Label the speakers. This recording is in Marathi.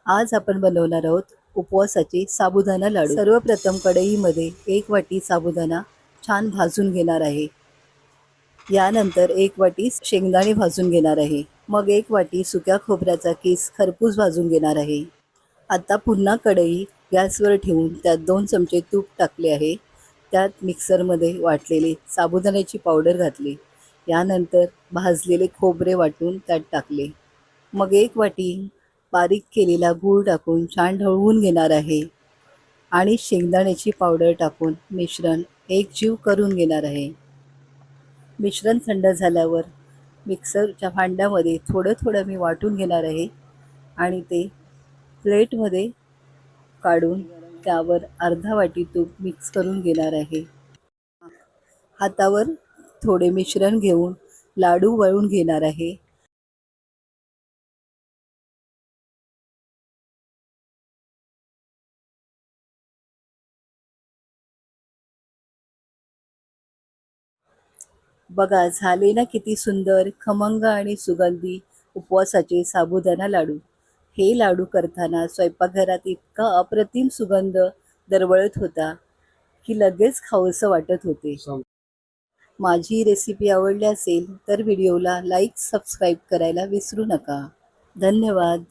Speaker 1: आज आपण बनवणार आहोत उपवासाचे साबुदाणा लाडू। सर्वप्रथम कढईमध्ये 1 वाटी साबुदाणा छान भाजून घेणार आहे। यानंतर 1 वाटी शेंगदाणे भाजून घेणार आहे। मग 1 वाटी सुक्या खोबऱ्याचा किस खरपूस भाजून घेणार आहे। आता पुन्हा कढई गॅसवर ठेवून त्यात 2 चमचे तूप टाकले आहे। त्यात मिक्सरमध्ये वाटलेले साबुदाण्याची पावडर घातली। यानंतर भाजलेले खोबरे वाटून त्यात टाकले। मग 1 वाटी बारीक केलेला गूळ टाकून छान ढवळून घेणार आहे आणि शेंगदाण्याची पावडर टाकून मिश्रण एकजीव करून घेणार आहे। मिश्रण थंड झाल्यावर मिक्सरच्या भांड्यामध्ये थोडं थोडं मी वाटून घेणार आहे आणि ते प्लेटमध्ये काढून त्यावर अर्धा वाटी तूप मिक्स करून घेणार आहे। हातावर थोडे मिश्रण घेऊन लाडू वळून घेणार आहे। बघा झाले ना किती सुंदर खमंग आणि सुगंधी उपवासाचे साबुदाणा लाडू। हे लाडू करताना स्वयंपाकघरात इतका अप्रतिम सुगंध दरवळत होता की लगेच खावंसं वाटत होते। माझी रेसिपी आवडली असेल तर व्हिडिओला लाईक सबस्क्राईब करायला विसरू नका। धन्यवाद।